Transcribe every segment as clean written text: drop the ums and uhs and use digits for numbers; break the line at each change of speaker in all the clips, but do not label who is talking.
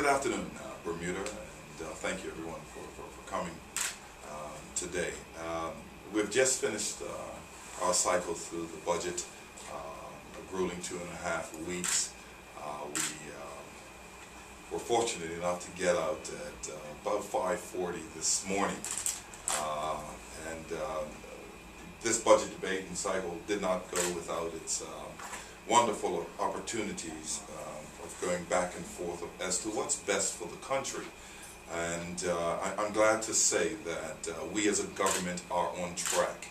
Good afternoon, Bermuda, and thank you everyone for coming today. We've just finished our cycle through the budget, a grueling 2.5 weeks. We were fortunate enough to get out at about 5:40 this morning, and this budget debate and cycle did not go without its wonderful opportunities of going back and forth as to what's best for the country. And I'm glad to say that we as a government are on track.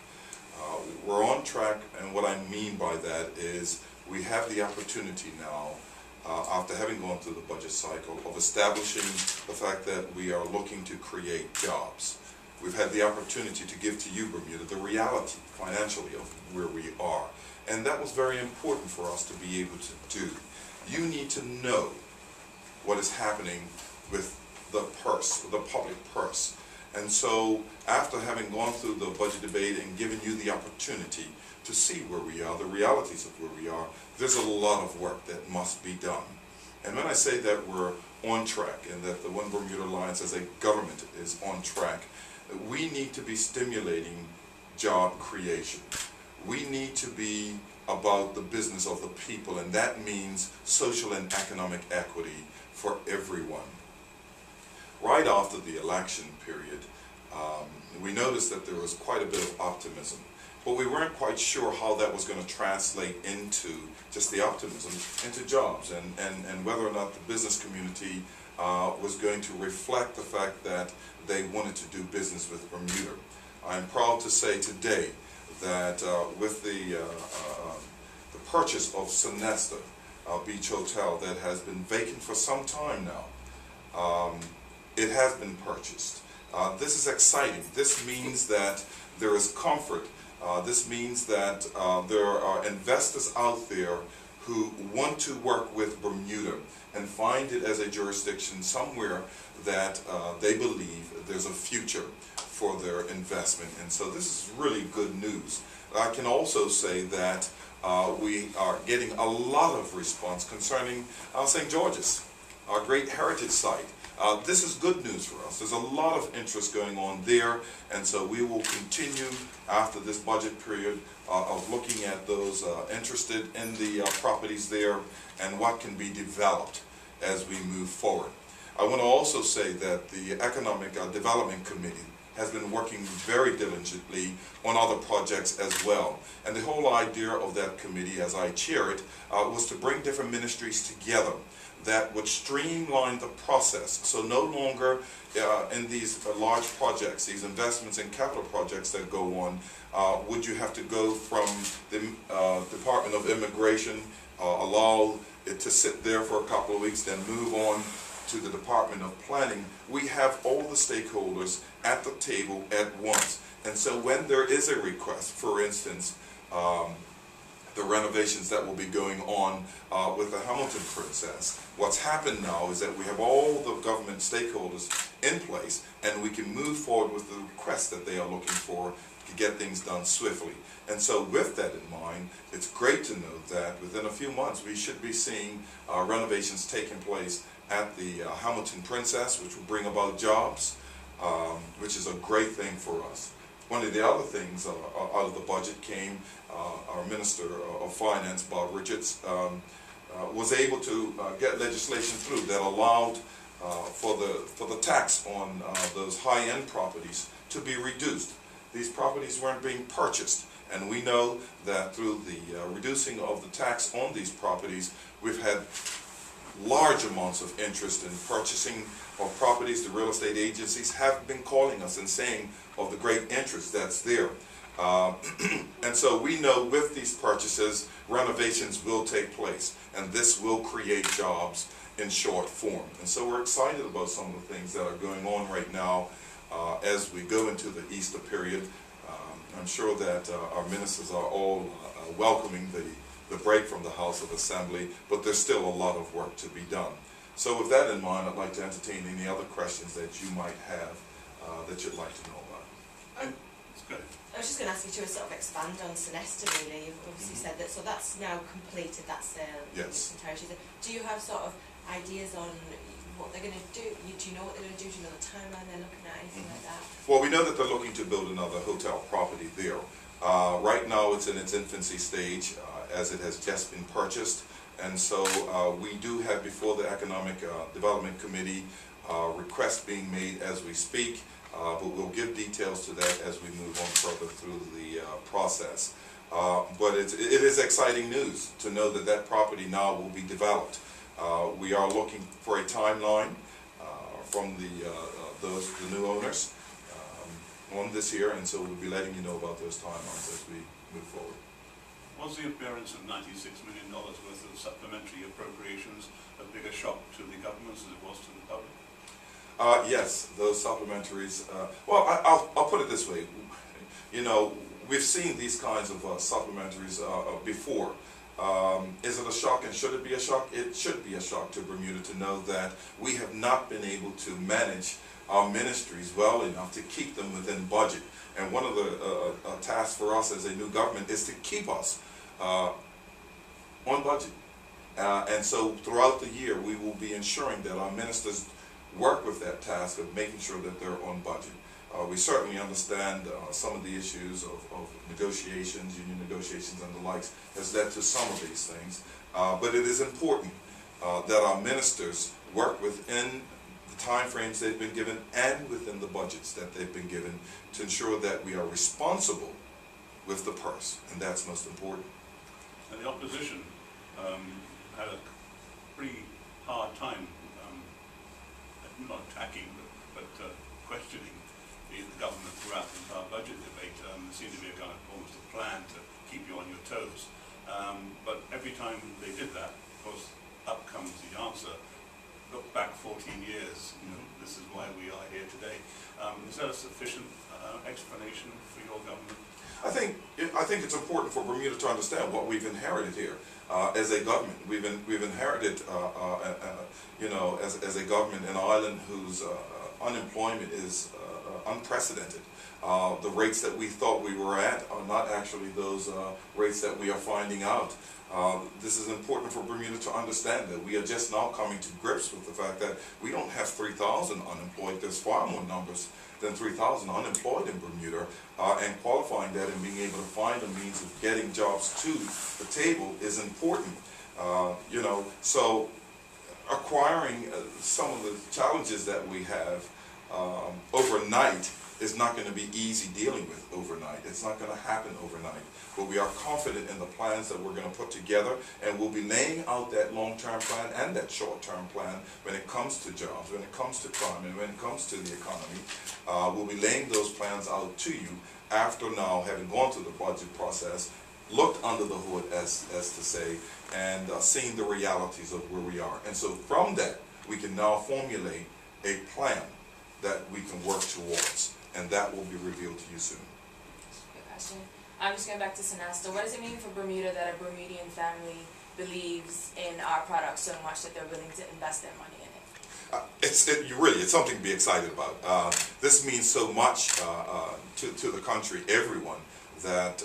We're on track, and what I mean by that is we have the opportunity now, after having gone through the budget cycle, of establishing the fact that we are looking to create jobs. We've had the opportunity to give to you, Bermuda, the reality financially of where we are. And that was very important for us to be able to do. You need to know what is happening with the purse, the public purse. And so after having gone through the budget debate and given you the opportunity to see where we are, the realities of where we are, there's a lot of work that must be done. And when I say that we're on track and that the One Bermuda Alliance as a government is on track, we need to be stimulating job creation. We need to be about the business of the people, and that means social and economic equity for everyone. Right after the election period, we noticed that there was quite a bit of optimism, but we weren't quite sure how that was going to translate into just the optimism, into jobs, and whether or not the business community was going to reflect the fact that they wanted to do business with Bermuda. I'm proud to say today that with the purchase of Sonesta Beach Hotel that has been vacant for some time now, it has been purchased. This is exciting. This means that there is comfort. This means that there are investors out there who want to work with Bermuda and find it as a jurisdiction somewhere that they believe there's a future for their investment. And so this is really good news. I can also say that we are getting a lot of response concerning St. George's, our great heritage site. This is good news for us. There's a lot of interest going on there, and so we will continue after this budget period of looking at those interested in the properties there and what can be developed as we move forward. I want to also say that the Economic Development Committee has been working very diligently on other projects as well. And the whole idea of that committee, as I chair it, was to bring different ministries together that would streamline the process. So no longer in these large projects, these investments in capital projects that go on, would you have to go from the Department of Immigration, allow it to sit there for a couple of weeks, then move on to the Department of Planning. We have all the stakeholders at the table at once. And so when there is a request, for instance, the renovations that will be going on with the Hamilton Princess, what's happened now is that we have all the government stakeholders in place, and we can move forward with the requests that they are looking for to get things done swiftly. And so with that in mind, it's great to know that within a few months we should be seeing renovations taking place at the Hamilton Princess, which will bring about jobs, which is a great thing for us. One of the other things out of the budget came, our Minister of Finance, Bob Richards, was able to get legislation through that allowed for the tax on those high-end properties to be reduced. These properties weren't being purchased, and we know that through the reducing of the tax on these properties, we've had large amounts of interest in purchasing of properties. The real estate agencies have been calling us and saying of the great interest that's there. And so we know with these purchases, renovations will take place, and this will create jobs in short form. And so we're excited about some of the things that are going on right now as we go into the Easter period. I'm sure that our ministers are all welcoming the break from the House of Assembly, but there's still a lot of work to be done. So with that in mind, I'd like to entertain any other questions that you might have that you'd like to know about.
That's good.
I was just going to ask you to sort of expand on Sonesta, really. You've obviously said that, so that's now completed, that sale.
Yes.
Entirety. Do you have sort of ideas on what they're going to do? Do you know what they're going to do? Do you know the timeline they're looking at, anything like that?
Well, we know that they're looking to build another hotel property there. Right now it's in its infancy stage as it has just been purchased, and so we do have before the Economic Development Committee requests being made as we speak, but we'll give details to that as we move on further through the process. But it is exciting news to know that that property now will be developed. We are looking for a timeline from the new owners on this year, and so we'll be letting you know about those timelines as we move forward.
Was the appearance of $96 million worth of supplementary appropriations a bigger shock to the governments as it was to the public?
Yes, those supplementaries. Well, I'll put it this way. You know, we've seen these kinds of supplementaries before. Is it a shock, and should it be a shock? It should be a shock to Bermuda to know that we have not been able to manage our ministries well enough to keep them within budget. And one of the tasks for us as a new government is to keep us on budget. And so throughout the year we will be ensuring that our ministers work with that task of making sure that they're on budget. We certainly understand some of the issues of negotiations, union negotiations and the likes has led to some of these things. But it is important that our ministers work within the time frames they've been given and within the budgets that they've been given to ensure that we are responsible with the purse, and that's most important.
And the opposition had a pretty hard time, not attacking, but questioning the government throughout the entire budget debate. There seemed to be a kind of almost a plan to keep you on your toes. But every time they did that, of course, up comes the answer. Look back 14 years, you know, this is why we are here today. Is that a sufficient explanation for your government?
I think it's important for Bermuda to understand what we've inherited here as a government. We've inherited, you know, as a government, an island whose unemployment is unprecedented. The rates that we thought we were at are not actually those rates that we are finding out. This is important for Bermuda to understand that we are just now coming to grips with the fact that we don't have 3,000 unemployed. There's far more numbers than 3,000 unemployed in Bermuda, and qualifying that and being able to find a means of getting jobs to the table is important. You know, so acquiring some of the challenges that we have overnight is not going to be easy dealing with overnight. It's not going to happen overnight. But we are confident in the plans that we're going to put together, and we'll be laying out that long-term plan and that short-term plan when it comes to jobs, when it comes to crime, and when it comes to the economy. We'll be laying those plans out to you after now having gone through the budget process, looked under the hood, as to say, and seen the realities of where we are. And so from that, we can now formulate a plan that we can work towards, and that will be revealed to you soon.
Good question. I'm just going back to Sonesta. What does it mean for Bermuda that a Bermudian family believes in our product so much that they're willing to invest their money in it?
It's something to be excited about. This means so much to the country, everyone, that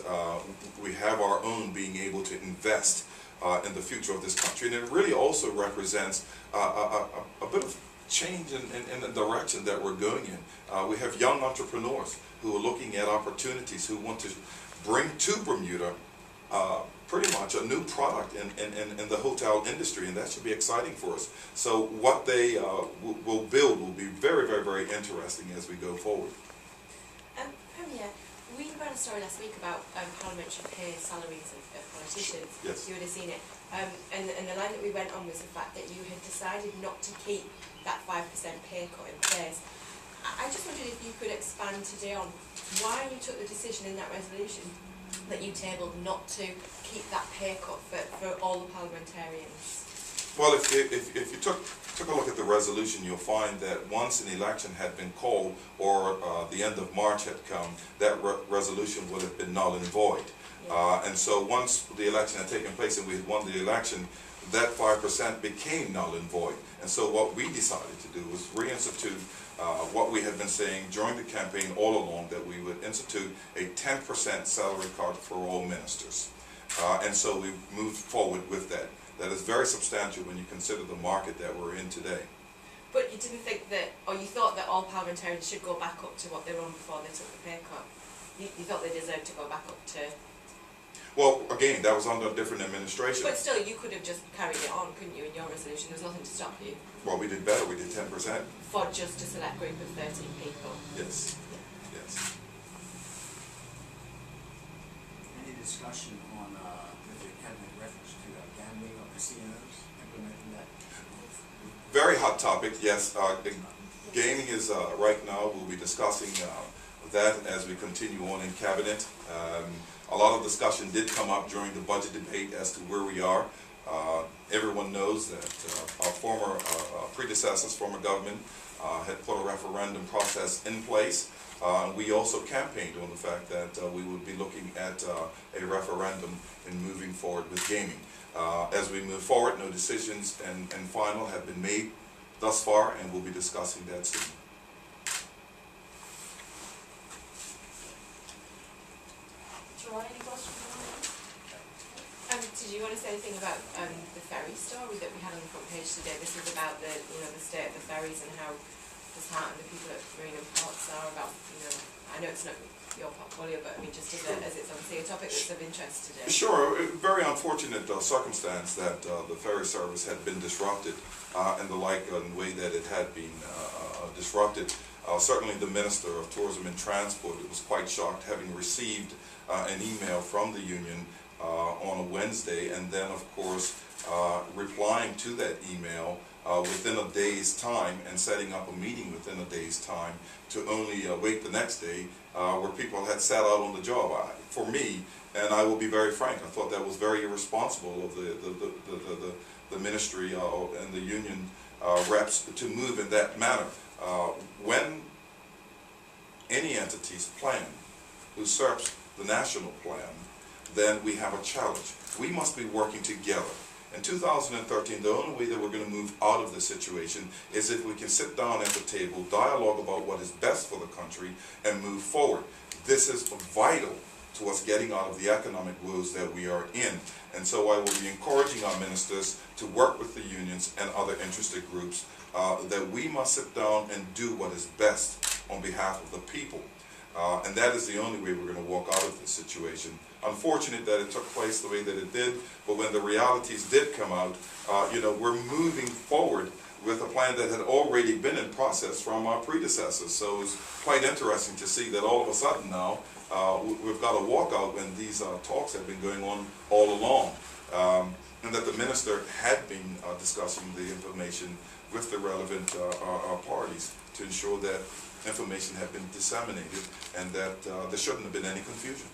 we have our own being able to invest in the future of this country. And it really also represents a bit of change in the direction that we're going in. We have young entrepreneurs who are looking at opportunities, who want to bring to Bermuda pretty much a new product in the hotel industry, and that should be exciting for us. So what they will build will be very, very, very interesting as we go forward.
Premier, we ran a story last week about parliamentary pay salaries of politicians.
Yes.
You would have seen it. And the line that we went on was the fact that you had decided not to keep that 5% pay cut in place. I just wondered if you could expand today on why you took the decision in that resolution that you tabled not to keep that pay cut for all the parliamentarians.
Well, if you took a look at the resolution, you'll find that once an election had been called or the end of March had come, that resolution would have been null and void. Yeah. And so once the election had taken place and we had won the election, that 5% became null and void. And so what we decided to do was reinstitute what we had been saying during the campaign all along, that we would institute a 10% salary cut for all ministers. And so we moved forward with that. That is very substantial when you consider the market that we're in today.
But you didn't think that, or you thought that all parliamentarians should go back up to what they were on before they took the pay cut? You thought they deserved to go back up to...
Well, again, that was under a different administration.
But still, you could have just carried it on, couldn't you, in your resolution? There was nothing to stop you.
Well, we did better. We did 10%.
For just a select group of 13 people.
Yes. Yes.
Any discussion on, with the cabinet reference to gambling or casinos, implementing that?
Very hot topic, yes. Gaming is, right now, we'll be discussing that as we continue on in cabinet. A lot of discussion did come up during the budget debate as to where we are. Everyone knows that our former predecessors, former government, had put a referendum process in place. We also campaigned on the fact that we would be looking at a referendum in moving forward with gaming. As we move forward, no decisions and final have been made thus far, and we'll be discussing that soon.
Sharon, any questions?
Did you want to say anything about the ferry story that we had on the front page today? This is about the state of the ferries and how disheartened the people at Marine and Ports are about, I know it's not your portfolio, but I mean just as it's obviously a topic that's of interest today.
Sure, very unfortunate circumstance that the ferry service had been disrupted and the like in the way that it had been disrupted. Certainly the Minister of Tourism and Transport was quite shocked, having received an email from the union on a Wednesday, and then of course replying to that email within a day's time and setting up a meeting within a day's time to only wait the next day where people had sat out on the job. For me, and I will be very frank, I thought that was very irresponsible of the ministry and the union reps to move in that manner. When any entity's plan usurps the national plan, then we have a challenge. We must be working together. In 2013, the only way that we're going to move out of this situation is if we can sit down at the table, dialogue about what is best for the country, and move forward. This is vital to us getting out of the economic woes that we are in. And so I will be encouraging our ministers to work with the unions and other interested groups that we must sit down and do what is best on behalf of the people. And that is the only way we're going to walk out of this situation. Unfortunate that it took place the way that it did, but when the realities did come out, we're moving forward with a plan that had already been in process from our predecessors. So it's quite interesting to see that all of a sudden now we've got a walkout when these talks have been going on all along, and that the minister had been discussing the information with the relevant parties to ensure that information had been disseminated and that there shouldn't have been any confusion.